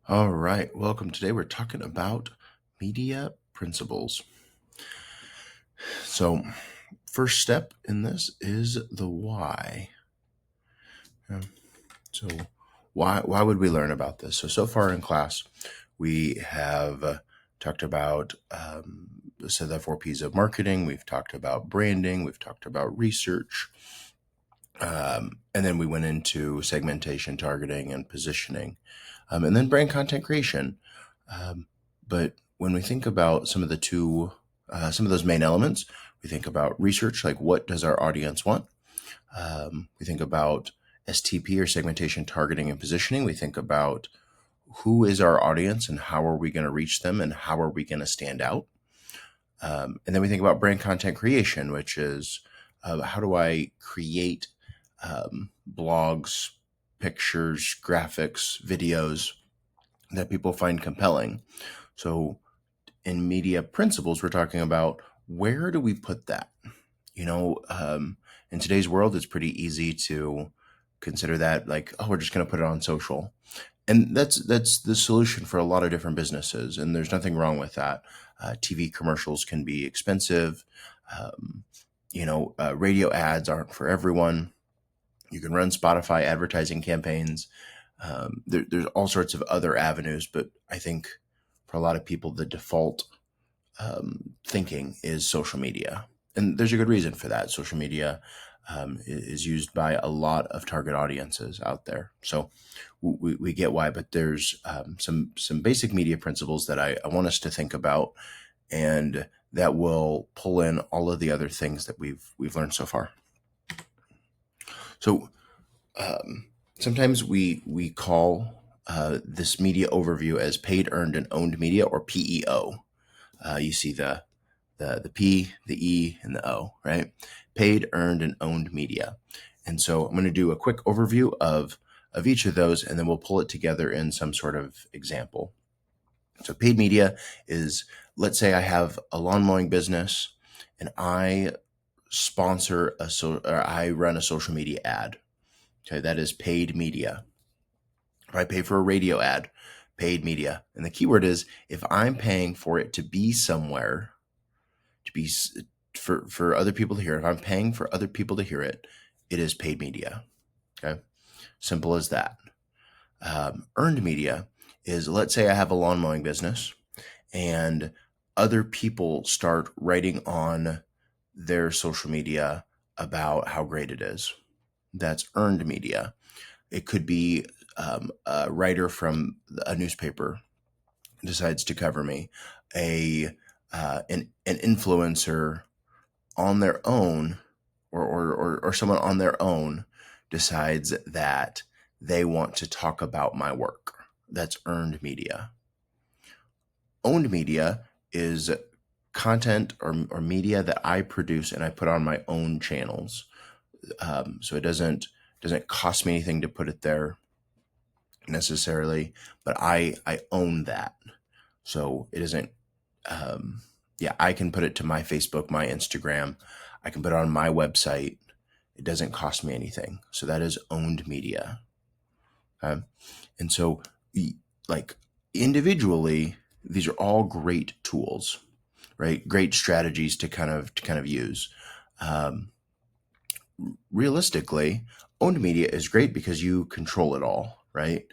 All right, welcome. Today we're talking about media principles. So, first step in this is the why. Yeah. So, why would we learn about this? So far in class, we have talked about the 4 P's of marketing. We've talked about branding. We've talked about research. And then we went into segmentation, targeting, and positioning, and then brand content creation. But when we think about some of those main elements, we think about research, like what does our audience want? We think about STP or segmentation, targeting, and positioning. We think about who is our audience and how are we going to reach them and how are we going to stand out? And then we think about brand content creation, which is how do I create blogs, pictures, graphics, videos that people find compelling. So in media principles, we're talking about where do we put that? In today's world, it's pretty easy to consider that like, oh, we're just going to put it on social. And that's the solution for a lot of different businesses. And there's nothing wrong with that. TV commercials can be expensive. Radio ads aren't for everyone. You can run Spotify advertising campaigns. There's all sorts of other avenues, but I think for a lot of people, the default thinking is social media. And there's a good reason for that. Social media is used by a lot of target audiences out there. So we get why, but there's some basic media principles that I want us to think about, and that will pull in all of the other things that we've learned so far. So sometimes we call this media overview as paid, earned, and owned media, or PEO. You see the P, the E, and the O, right? Paid, earned, and owned media. And so I'm going to do a quick overview of each of those, and then we'll pull it together in some sort of example. So paid media is, let's say I have a lawn mowing business and I sponsor I run a social media ad. Okay, that is paid media. If I pay for a radio ad, paid media. And the keyword is if I'm paying for it to be somewhere, to be for other people to hear. If I'm paying for other people to hear it, it is paid media. Okay, simple as that. Earned media is, let's say I have a lawn mowing business and other people start writing on their social media about how great it is. That's earned media. It could be a writer from a newspaper decides to cover me, an influencer on their own, or someone on their own decides that they want to talk about my work. That's earned media. Owned media is content or media that I produce and I put on my own channels. So it doesn't cost me anything to put it there necessarily, but I own that. So it isn't, I can put it to my Facebook, my Instagram. I can put it on my website. It doesn't cost me anything. So that is owned media. Okay? And so like individually, these are all great tools, right? Great strategies to kind of use. Realistically, owned media is great because you control it all, right?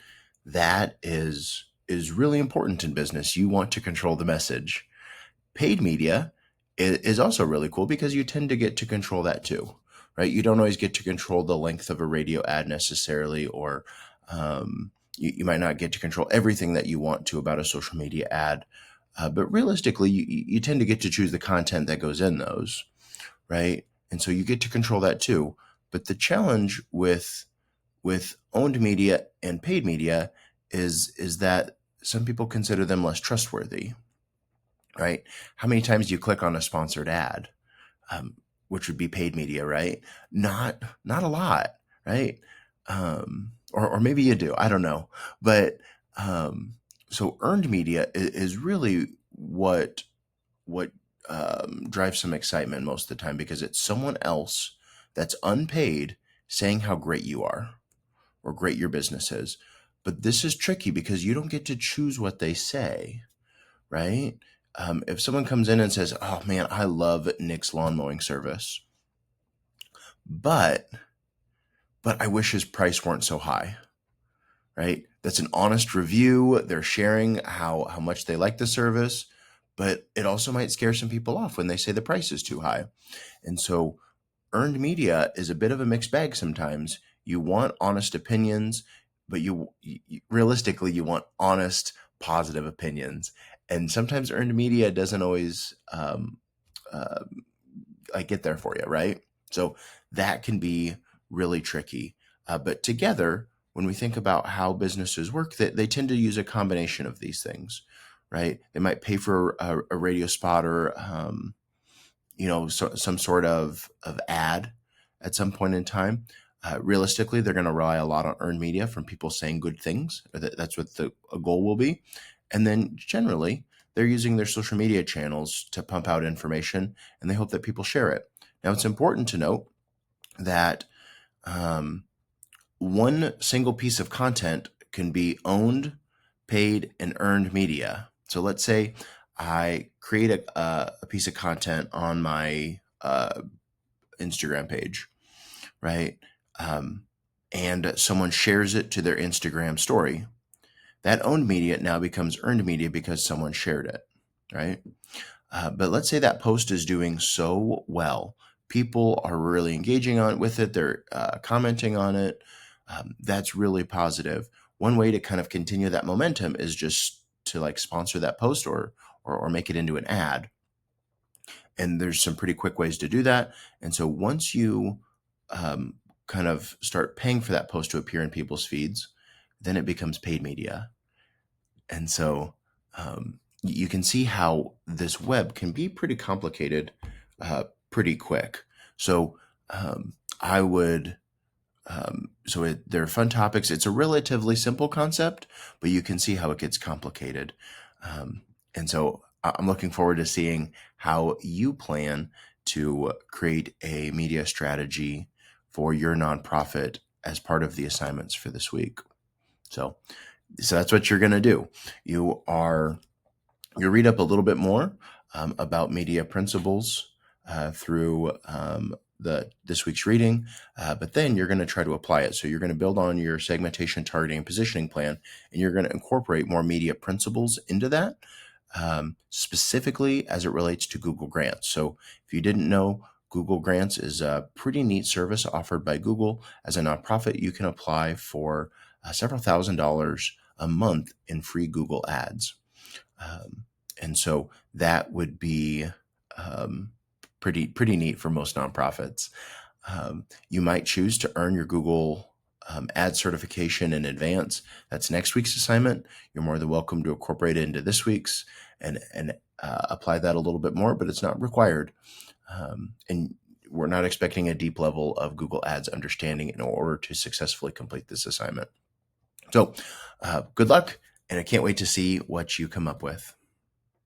That is really important in business. You want to control the message. Paid media is also really cool because you tend to get to control that too, right? You don't always get to control the length of a radio ad necessarily, or you might not get to control everything that you want to about a social media ad. But realistically, you tend to get to choose the content that goes in those, right? And so you get to control that too. But the challenge with owned media and paid media is that some people consider them less trustworthy, right? How many times do you click on a sponsored ad, which would be paid media, right? Not a lot, right? Or maybe you do, I don't know. But so earned media is really what drives some excitement most of the time, because it's someone else that's unpaid saying how great you are or great your business is. But this is tricky because you don't get to choose what they say, right? If someone comes in and says, "Oh man, I love Nick's lawn mowing service, but I wish his price weren't so high," right? That's an honest review. They're sharing how much they like the service, but it also might scare some people off when they say the price is too high. And so earned media is a bit of a mixed bag sometimes. You want honest opinions, but realistically, you want honest, positive opinions. And sometimes earned media doesn't always uh, get there for you, right? So that can be really tricky. But together, when we think about how businesses work, they tend to use a combination of these things, right? They might pay for a radio spot or some sort of ad at some point in time. Realistically, they're going to rely a lot on earned media from people saying good things. That's what the a goal will be. And then generally, they're using their social media channels to pump out information, and they hope that people share it. Now, it's important to note that um, one single piece of content can be owned, paid, and earned media. So let's say I create a piece of content on my Instagram page, right? Um, and someone shares it to their Instagram story. That owned media now becomes earned media because someone shared it, right? But let's say that post is doing so well. People are really engaging with it. They're commenting on it. That's really positive. One way to kind of continue that momentum is just to like sponsor that post or make it into an ad. And there's some pretty quick ways to do that. And so once you kind of start paying for that post to appear in people's feeds, then it becomes paid media. And so you can see how this web can be pretty complicated pretty quick. So I would, there are fun topics. It's a relatively simple concept, but you can see how it gets complicated. And so I'm looking forward to seeing how you plan to create a media strategy for your nonprofit as part of the assignments for this week. So that's what you're going to do. You read up a little bit more about media principles through this week's reading, but then you're going to try to apply it. So you're going to build on your segmentation, targeting, and positioning plan, and you're going to incorporate more media principles into that, specifically as it relates to Google Grants. So if you didn't know, Google Grants is a pretty neat service offered by Google. As a nonprofit, you can apply for several $1,000s a month in free Google ads. And so that would be pretty neat for most nonprofits. You might choose to earn your Google ad certification in advance. That's next week's assignment. You're more than welcome to incorporate it into this week's and apply that a little bit more, but it's not required. And we're not expecting a deep level of Google Ads understanding in order to successfully complete this assignment. So good luck, and I can't wait to see what you come up with.